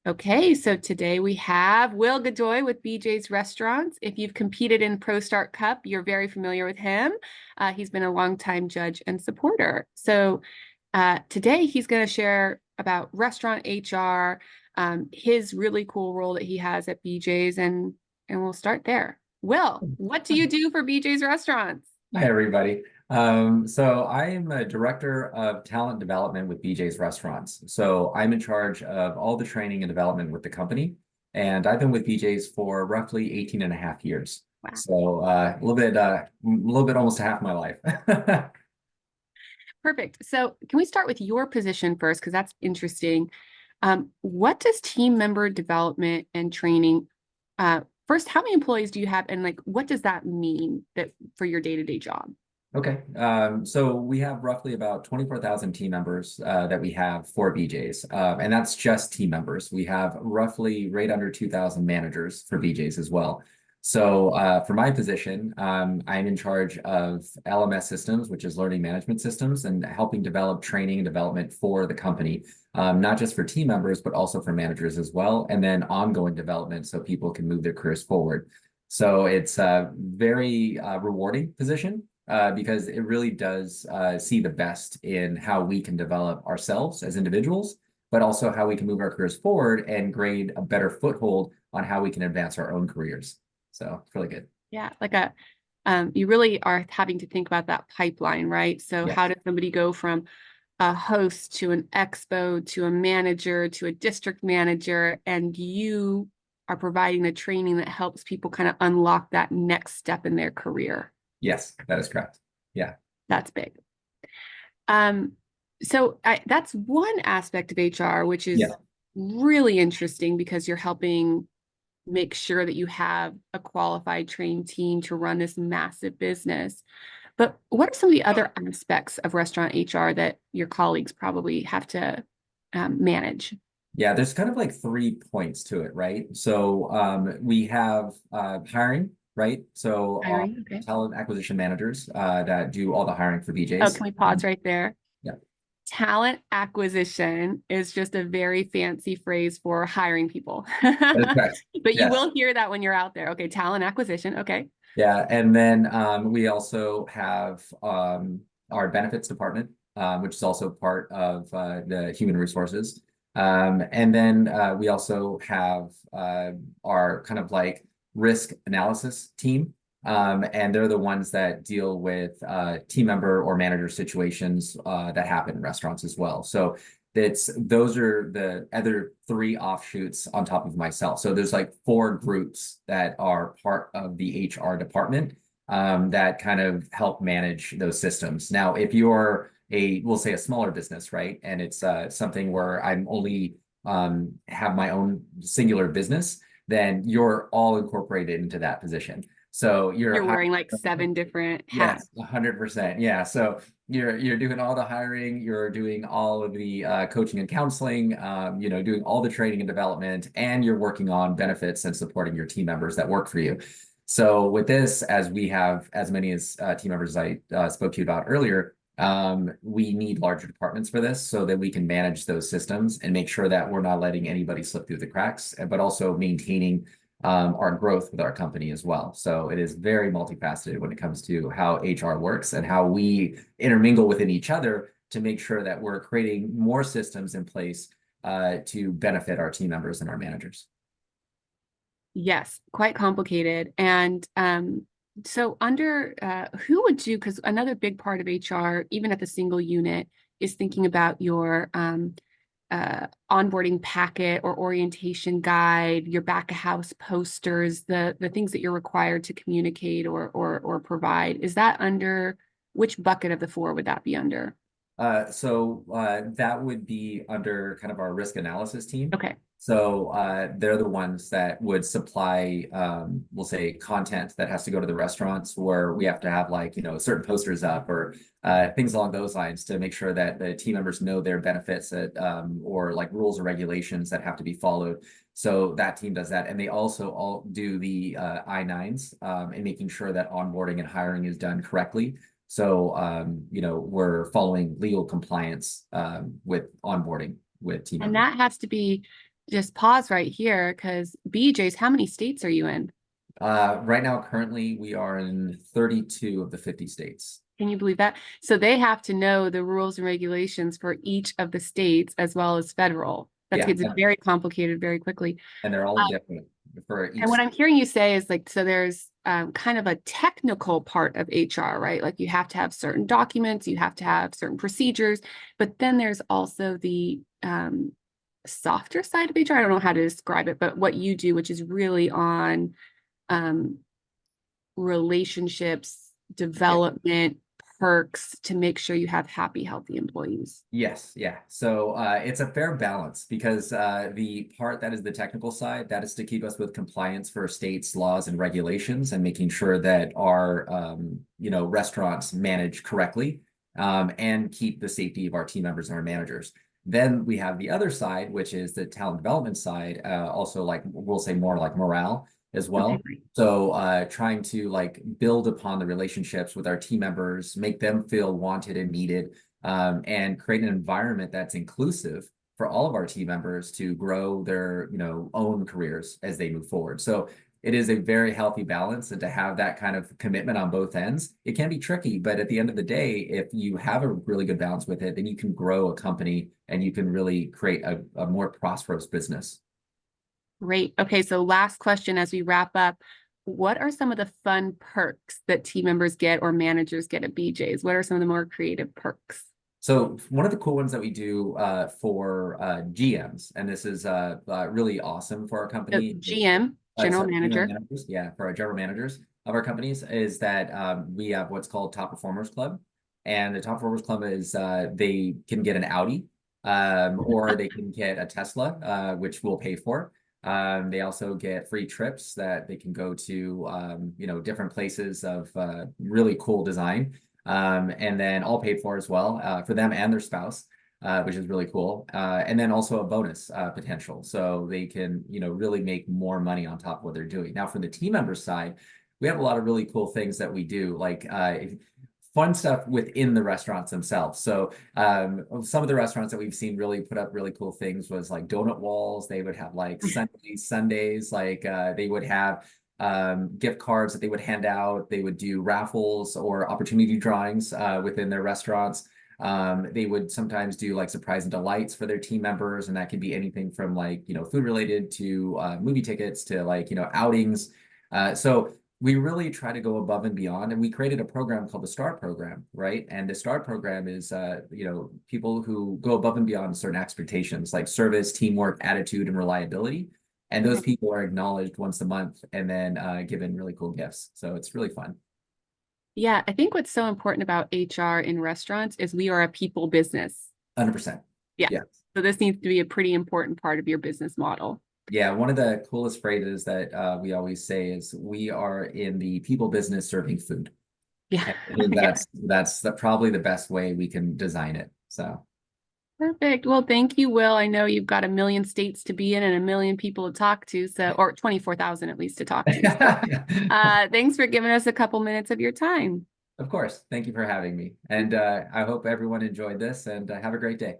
Okay, so today we have Will Godoy with BJ's Restaurants. If you've competed in Pro Start Cup, you're very familiar with him. He's been a longtime judge and supporter. So today he's going to share about restaurant HR, his really cool role that he has at BJ's, and we'll start there. Will, what do you do for BJ's Restaurants? Hi, everybody. So I am a director of talent development with BJ's Restaurants. So I'm in charge of all the training and development with the company. And I've been with BJ's for roughly 18 and a half years. Wow. So a little bit almost half my life. Perfect. So, can we start with your position first? Because that's interesting. What does team member development and training, first, how many employees do you have? And like, what does that mean that for your day-to-day job? Okay. So we have roughly about 24,000 team members that we have for BJ's. And that's just team members. We have roughly right under 2,000 managers for BJ's as well. So for my position, I'm in charge of LMS systems, which is learning management systems, and helping develop training and development for the company, not just for team members, but also for managers as well. And then ongoing development so people can move their careers forward. So it's a very rewarding position because it really does see the best in how we can develop ourselves as individuals, but also how we can move our careers forward and gain a better foothold on how we can advance our own careers. So it's really good. Yeah, you really are having to think about that pipeline, right? So, how Yes. does somebody go from a host to an expo to a manager to a district manager? And you are providing the training that helps people kind of unlock that next step in their career. Yes, that is correct. Yeah. That's big. Um, that's one aspect of HR, which is Yeah. really interesting because you're helping make sure that you have a qualified trained team to run this massive business. But what are some of the other aspects of restaurant HR that your colleagues probably have to manage? Yeah, there's kind of like 3 points to it, right? So we have hiring, right? So Hiring, okay. talent acquisition managers that do all the hiring for Oh, BJ's. can we pause right there? Yeah, Talent acquisition is just a very fancy phrase for hiring people. that is correct. But you Yes. will hear that when you're out there. Okay, talent acquisition. Okay. Yeah, and then we also have our benefits department, which is also part of the human resources. And then we also have our kind of like risk analysis team. And they're the ones that deal with team member or manager situations that happen in restaurants as well. So those are the other three offshoots on top of myself. So there's like four groups that are part of the HR department that kind of help manage those systems. Now, if you're we'll say a smaller business, right, and it's something where I'm only have my own singular business, then you're all incorporated into that position. So You're you're wearing like seven different hats. Yes, 100%. Yeah. So you're doing all the hiring, you're doing all of the coaching and counseling, doing all the training and development, and you're working on benefits and supporting your team members that work for you. So with this, as we have as many as team members as I spoke to you about earlier, we need larger departments for this so that we can manage those systems and make sure that we're not letting anybody slip through the cracks, but also maintaining our growth with our company as well. So it is very multifaceted when it comes to how HR works and how we intermingle within each other to make sure that we're creating more systems in place to benefit our team members and our managers. Yes, quite complicated. And so under who would do, because another big part of HR, even at the single unit, is thinking about your onboarding packet or orientation guide, your back of house posters, the things that you're required to communicate or provide. Is that under which bucket of the four would that be under? So that would be under kind of our risk analysis team. Okay. So they're the ones that would supply, we'll say, content that has to go to the restaurants where we have to have like, certain posters up or things along those lines to make sure that the team members know their benefits or like rules or regulations that have to be followed. So that team does that. And they also all do the I-9s and making sure that onboarding and hiring is done correctly. So, we're following legal compliance with onboarding with team And members. that has to be just pause right here because BJ's, how many states are you in? Right now, currently, we are in 32 of the 50 states. Can you believe that? So they have to know the rules and regulations for each of the states as well as federal. That Yeah, gets very complicated very quickly. and they're all different for And each. what I'm hearing you say is like, so there's kind of a technical part of HR, right? Like you have to have certain documents, you have to have certain procedures, but then there's also the softer side of HR. I don't know how to describe it, but what you do, which is really on um, relationships, Yeah. development, perks to make sure you have happy, healthy employees. Yes, yeah. So it's a fair balance because the part that is the technical side, that is to keep us with compliance for states, laws, and regulations, and making sure that our restaurants manage correctly and keep the safety of our team members and our managers. Then we have the other side, which is the talent development side, also like we'll say more like morale as Okay, well. great. So trying to like build upon the relationships with our team members, make them feel wanted and needed, and create an environment that's inclusive for all of our team members to grow their own careers as they move forward. So it is a very healthy balance, and to have that kind of commitment on both ends, it can be tricky, but at the end of the day, if you have a really good balance with it, then you can grow a company and you can really create a more prosperous business. Great. Okay, so last question as we wrap up. What are some of the fun perks that team members get or managers get at BJ's? What are some of the more creative perks? So one of the cool ones that we do for GMs, and this is really awesome for our So company, GM, general sorry, general manager. managers, yeah, for our general managers of our companies, is that we have what's called Top Performers Club, and the Top Performers Club is they can get an Audi, or they can get a Tesla, which we'll pay for. They also get free trips that they can go to, different places of really cool design, and then all paid for as well for them and their spouse. Which is really cool. And then also a bonus potential. So they can, really make more money on top of what they're doing. Now, for the team member side, we have a lot of really cool things that we do, like fun stuff within the restaurants themselves. So some of the restaurants that we've seen really put up really cool things was like donut walls. They would have like Sundays, like they would have gift cards that they would hand out. They would do raffles or opportunity drawings within their restaurants. They would sometimes do like surprise and delights for their team members, and that could be anything from like, food related to movie tickets to like, outings. So we really try to go above and beyond, and we created a program called the STAR program, right? And the STAR program is, people who go above and beyond certain expectations like service, teamwork, attitude, and reliability. And those people are acknowledged once a month and then given really cool gifts. So it's really fun. Yeah, I think what's so important about HR in restaurants is we are a people business. 100%. Yeah. Yeah. So this needs to be a pretty important part of your business model. Yeah, one of the coolest phrases that we always say is we are in the people business serving food. Yeah. And I think Yeah. that's probably the best way we can design it. So Perfect. Well, thank you, Will. I know you've got a million states to be in and a million people to talk to, so or 24,000 at least to talk to. So, thanks for giving us a couple minutes of your time. of course. Thank you for having me. And I hope everyone enjoyed this and have a great day.